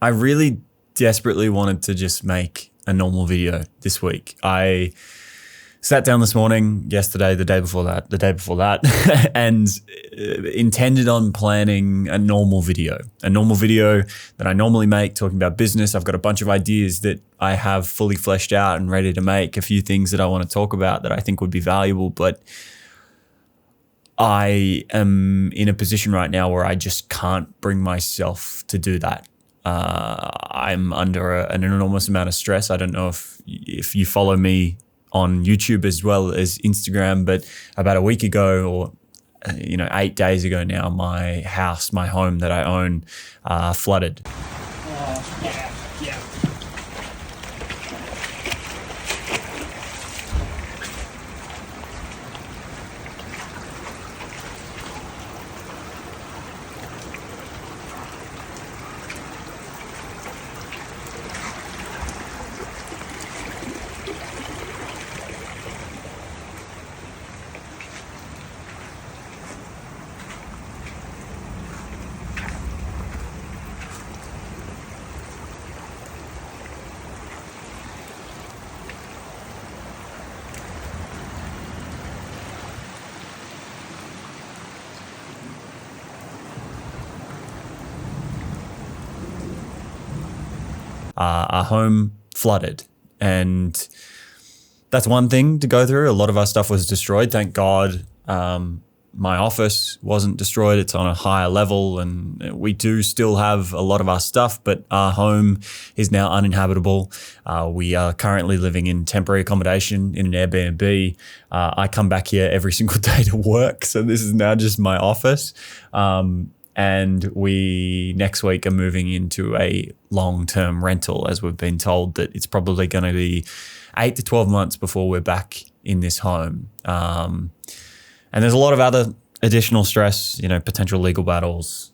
I really desperately wanted to just make a normal video this week. I sat down this morning, yesterday, the day before that, and intended on planning a normal video that I normally make talking about business. I've got a bunch of ideas that I have fully fleshed out and ready to make, a few things that I want to talk about that I think would be valuable, but I am in a position right now where I just can't bring myself to do that. I'm under an enormous amount of stress. I don't know if you follow me on YouTube as well as Instagram, but about a week ago or 8 days ago now, my home that I own flooded. Yeah. Our home flooded, and that's one thing to go through. A lot of our stuff was destroyed. Thank God my office wasn't destroyed. It's on a higher level, and we do still have a lot of our stuff, but our home is now uninhabitable. We are currently living in temporary accommodation in an Airbnb. I come back here every single day to work, so this is now just my office. And we next week are moving into a long-term rental, as we've been told that it's probably going to be 8 to 12 months before we're back in this home. And there's a lot of other additional stress, potential legal battles,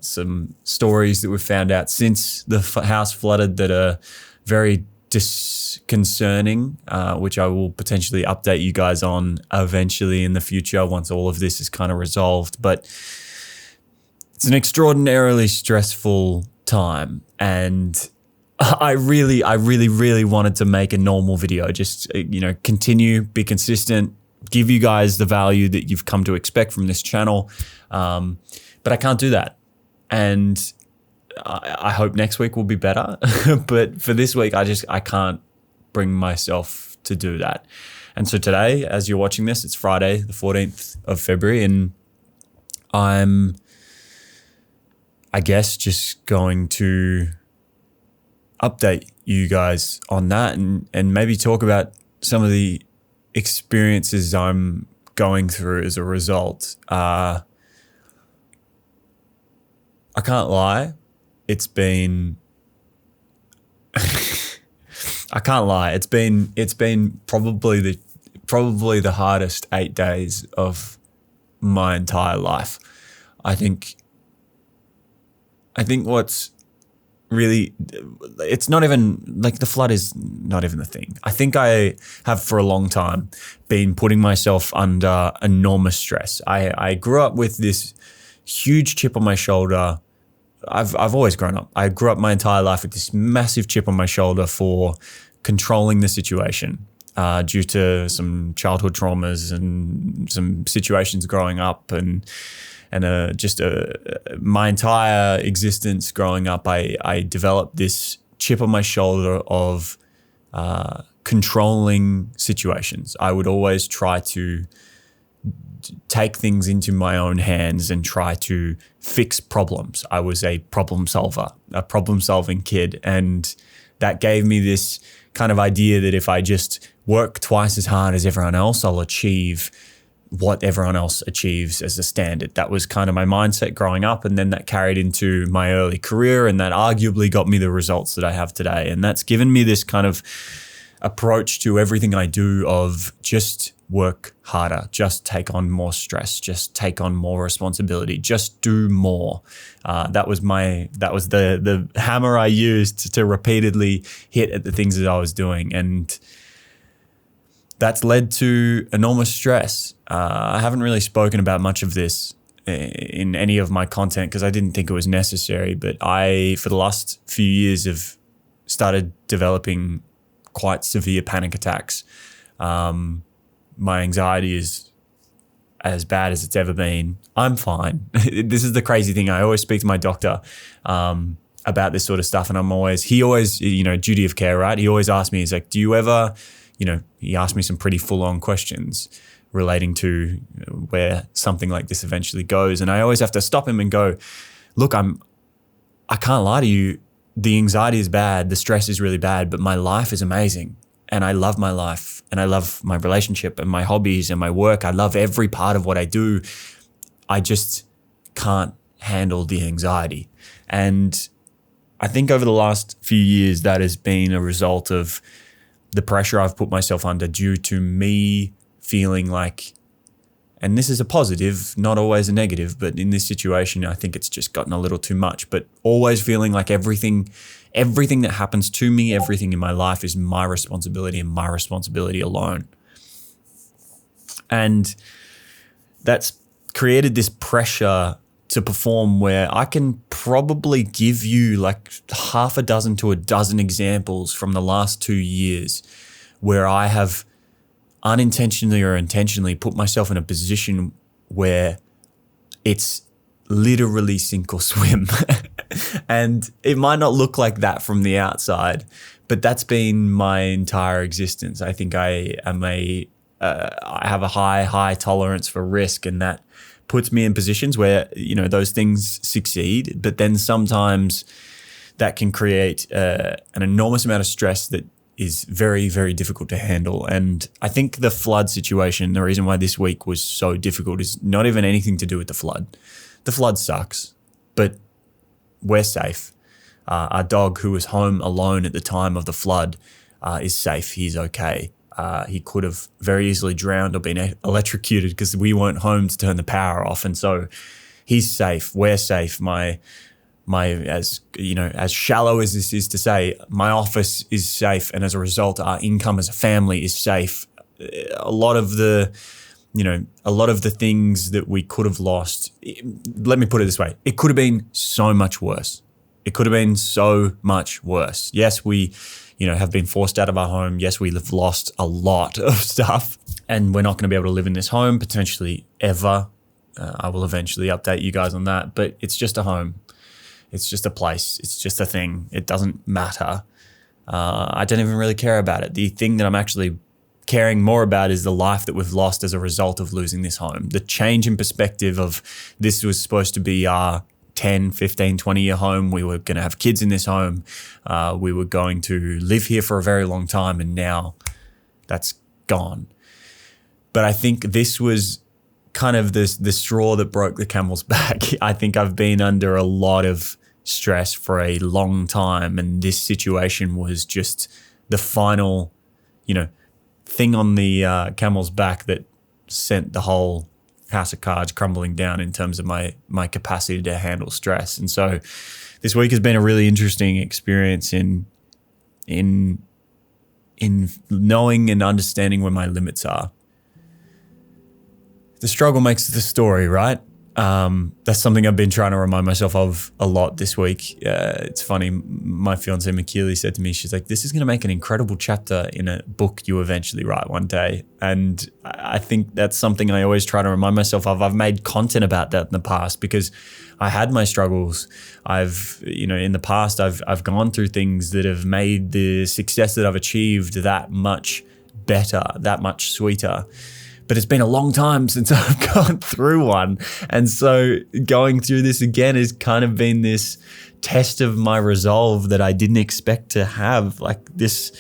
some stories that we've found out since the house flooded that are very disconcerting, which I will potentially update you guys on eventually in the future once all of this is kind of resolved. But it's an extraordinarily stressful time, and I really wanted to make a normal video. Just, continue, be consistent, give you guys the value that you've come to expect from this channel. But I can't do that. And I hope next week will be better. But for this week, I can't bring myself to do that. And so today, as you're watching this, it's Friday, the 14th of February, and I'm, I guess, just going to update you guys on that and maybe talk about some of the experiences I'm going through as a result. I can't lie. It's been I can't lie. It's been probably the hardest 8 days of my entire life. I think what's really, it's not even, like, the flood is not even the thing. I think I have for a long time been putting myself under enormous stress. I grew up with this huge chip on my shoulder. I've always grown up. I grew up my entire life with this massive chip on my shoulder for controlling the situation due to some childhood traumas and some situations growing up, and my entire existence growing up, I developed this chip on my shoulder of controlling situations. I would always try to take things into my own hands and try to fix problems. I was a problem solver, a problem-solving kid, and that gave me this kind of idea that if I just work twice as hard as everyone else, I'll achieve what everyone else achieves as a standard. That was kind of my mindset growing up, and then that carried into my early career, and that arguably got me the results that I have today. And that's given me this kind of approach to everything I do of just work harder, just take on more stress, just take on more responsibility, just do more. That was the hammer I used to repeatedly hit at the things that I was doing. And that's led to enormous stress. I haven't really spoken about much of this in any of my content because I didn't think it was necessary. But I, for the last few years, have started developing quite severe panic attacks. My anxiety is as bad as it's ever been. I'm fine. This is the crazy thing. I always speak to my doctor about this sort of stuff, and he always, duty of care, right? He always asks me, he's like, do you ever, he asked me some pretty full-on questions relating to where something like this eventually goes. And I always have to stop him and go, look, I can't lie to you. The anxiety is bad. The stress is really bad, but my life is amazing. And I love my life, and I love my relationship and my hobbies and my work. I love every part of what I do. I just can't handle the anxiety. And I think over the last few years, that has been a result of the pressure I've put myself under due to me feeling like, and this is a positive, not always a negative, but in this situation, I think it's just gotten a little too much, but always feeling like everything that happens to me, everything in my life is my responsibility and my responsibility alone. And that's created this pressure to perform where I can probably give you like half a dozen to a dozen examples from the last 2 years where I have unintentionally or intentionally put myself in a position where it's literally sink or swim. And it might not look like that from the outside, but that's been my entire existence. I think I have a high tolerance for risk, and that puts me in positions where, those things succeed, but then sometimes that can create an enormous amount of stress that is very, very difficult to handle. And I think the flood situation, the reason why this week was so difficult is not even anything to do with the flood. The flood sucks, but we're safe. Our dog, who was home alone at the time of the flood, is safe. He's okay. He could have very easily drowned or been electrocuted because we weren't home to turn the power off. And so he's safe. We're safe. As shallow as this is to say, my office is safe. And as a result, our income as a family is safe. A lot of the things that we could have lost, let me put it this way, it could have been so much worse. It could have been so much worse. Yes, we, have been forced out of our home. Yes, we have lost a lot of stuff, and we're not going to be able to live in this home potentially ever. I will eventually update you guys on that, but it's just a home. It's just a place. It's just a thing. It doesn't matter. I don't even really care about it. The thing that I'm actually caring more about is the life that we've lost as a result of losing this home. The change in perspective of this was supposed to be our 10, 15, 20-year home. We were going to have kids in this home. We were going to live here for a very long time, and now that's gone. But I think this was kind of the straw that broke the camel's back. I think I've been under a lot of stress for a long time, and this situation was just the final, thing on the camel's back that sent the whole house of cards crumbling down in terms of my capacity to handle stress. And so this week has been a really interesting experience in knowing and understanding where my limits are. The struggle makes the story, right? That's something I've been trying to remind myself of a lot this week. It's funny, my fiance McKeely said to me, she's like, this is going to make an incredible chapter in a book you eventually write one day. And I think that's something I always try to remind myself of. I've made content about that in the past because I had my struggles. In the past, I've gone through things that have made the success that I've achieved that much better, that much sweeter. But it's been a long time since I've gone through one. And so going through this again has kind of been this test of my resolve that I didn't expect to have. Like this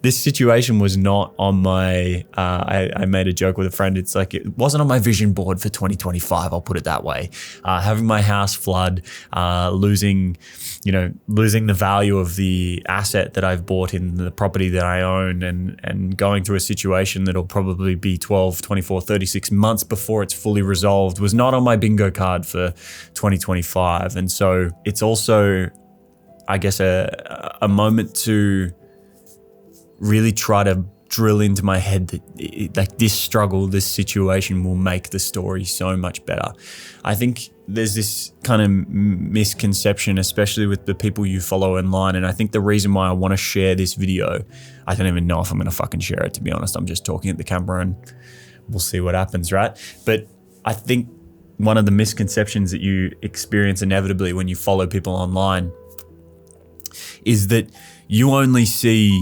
situation was not on my, I made a joke with a friend. It's like, it wasn't on my vision board for 2025. I'll put it that way. Having my house flood, losing the value of the asset that I've bought in the property that I own, and going through a situation that'll probably be 12, 24, 36 months before it's fully resolved was not on my bingo card for 2025. And so it's also, I guess, a moment to really try to drill into my head that like this struggle, this situation will make the story so much better. I think there's this kind of misconception, especially with the people you follow online. And I think the reason why I want to share this video, I don't even know if I'm going to fucking share it, to be honest. I'm just talking at the camera and we'll see what happens, right? But I think one of the misconceptions that you experience inevitably when you follow people online is that you only see,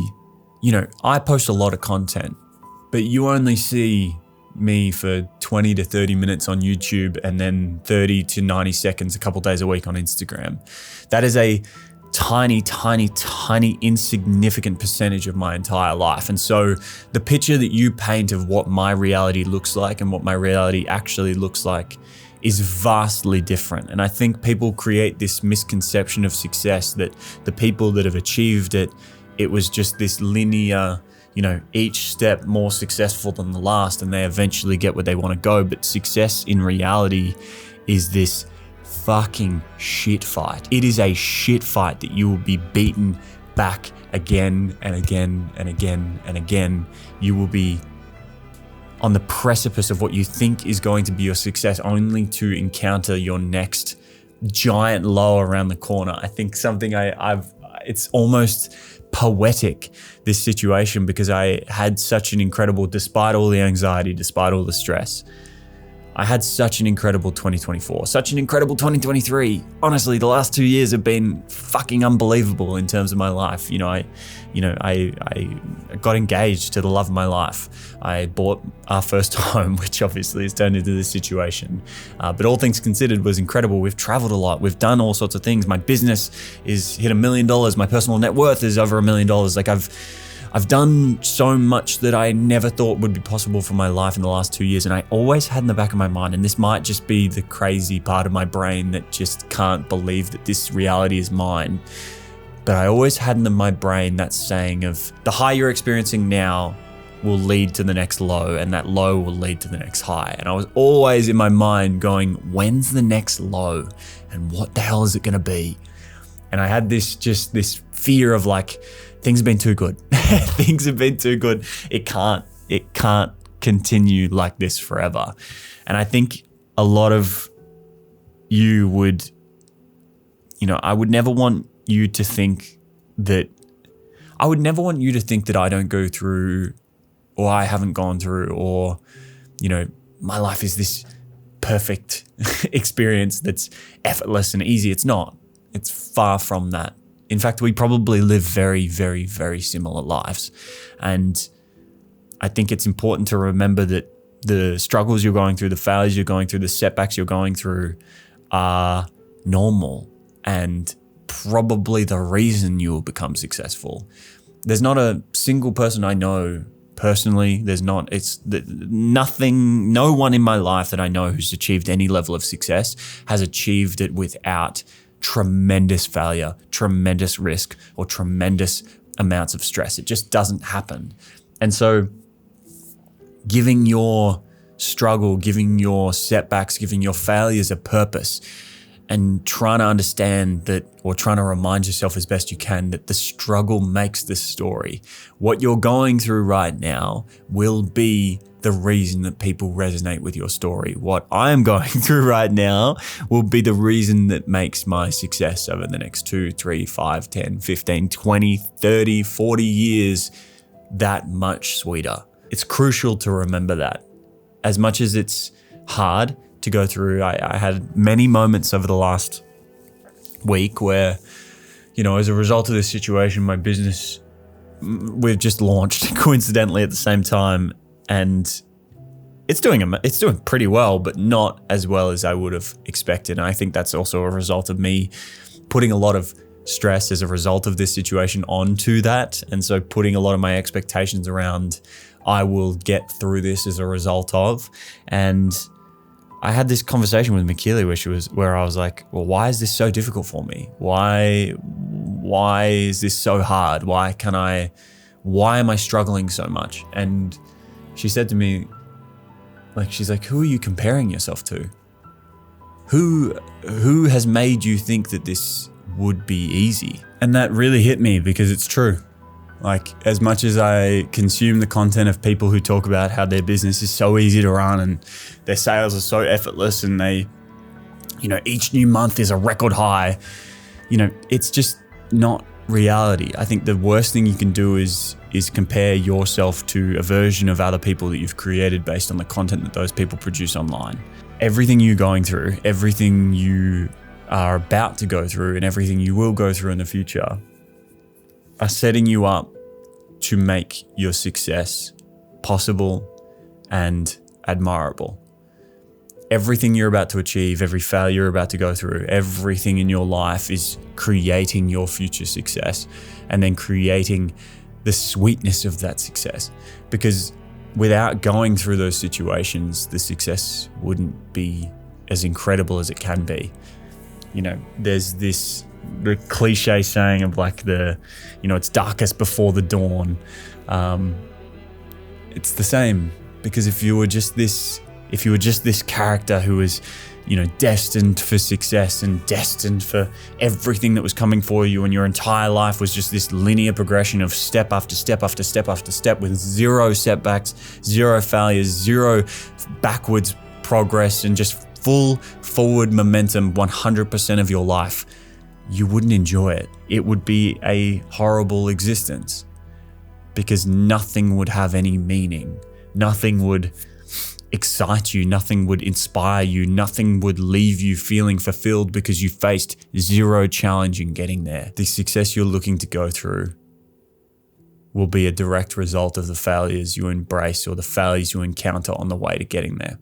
I post a lot of content, but you only see me for 20 to 30 minutes on YouTube and then 30 to 90 seconds a couple days a week on Instagram. That is a tiny, tiny, tiny insignificant percentage of my entire life. And so the picture that you paint of what my reality looks like and what my reality actually looks like is vastly different. And I think people create this misconception of success that the people that have achieved it, it was just this linear, each step more successful than the last, and they eventually get where they want to go. But success in reality is this fucking shit fight. It is a shit fight that you will be beaten back again and again and again and again. You will be on the precipice of what you think is going to be your success, only to encounter your next giant low around the corner. I think something it's almost poetic, this situation, because I had such an incredible, despite all the anxiety, despite all the stress, I had such an incredible 2024, such an incredible 2023. Honestly, the last 2 years have been fucking unbelievable in terms of my life. I got engaged to the love of my life. I bought our first home, which obviously has turned into this situation. But all things considered was incredible. We've traveled a lot. We've done all sorts of things. My business is hit $1 million. My personal net worth is over $1 million. Like I've done so much that I never thought would be possible for my life in the last 2 years. And I always had in the back of my mind, and this might just be the crazy part of my brain that just can't believe that this reality is mine, but I always had in my brain that saying of the high you're experiencing now will lead to the next low, and that low will lead to the next high. And I was always in my mind going, when's the next low? And what the hell is it gonna be? And I had this fear of like, things have been too good. Things have been too good. It can't continue like this forever. And I think a lot of you would, I would never want you to think that I don't go through, or I haven't gone through, or, my life is this perfect experience that's effortless and easy. It's not. It's far from that. In fact, we probably live very, very, very similar lives. And I think it's important to remember that the struggles you're going through, the failures you're going through, the setbacks you're going through are normal and probably the reason you will become successful. There's not a single person I know personally. No one in my life that I know who's achieved any level of success has achieved it without tremendous failure, tremendous risk, or tremendous amounts of stress. It just doesn't happen. And so giving your struggle, giving your setbacks, giving your failures a purpose, and trying to understand that, or trying to remind yourself as best you can that the struggle makes the story. What you're going through right now will be the reason that people resonate with your story. What I am going through right now will be the reason that makes my success over the next 2, 3, 5, 10, 15, 20, 30, 40 years that much sweeter. It's crucial to remember that. As much as it's hard to go through, I had many moments over the last week where, as a result of this situation, my business, we've just launched coincidentally at the same time, and it's doing pretty well, but not as well as I would have expected. And I think that's also a result of me putting a lot of stress as a result of this situation onto that. And so putting a lot of my expectations around, I will get through this as a result of. And I had this conversation with Makili where I was like, well, why is this so difficult for me? Why is this so hard? Why am I struggling so much? And she said to me, she's like, who are you comparing yourself to? Who has made you think that this would be easy? And that really hit me, because it's true. Like, as much as I consume the content of people who talk about how their business is so easy to run and their sales are so effortless and they, each new month is a record high, it's just not reality. I think the worst thing you can do is compare yourself to a version of other people that you've created based on the content that those people produce online. Everything you're going through, everything you are about to go through, and everything you will go through in the future are setting you up to make your success possible and admirable. Everything you're about to achieve, every failure you're about to go through, everything in your life is creating your future success and then creating the sweetness of that success. Because without going through those situations, the success wouldn't be as incredible as it can be. There's the cliche saying of like it's darkest before the dawn. It's the same, because if you were just this character who was, destined for success and destined for everything that was coming for you, and your entire life was just this linear progression of step after step after step after step with zero setbacks, zero failures, zero backwards progress, and just full forward momentum 100% of your life, you wouldn't enjoy it. It would be a horrible existence, because nothing would have any meaning. Nothing would excite you, nothing would inspire you, nothing would leave you feeling fulfilled, because you faced zero challenge in getting there. The success you're looking to go through will be a direct result of the failures you embrace or the failures you encounter on the way to getting there.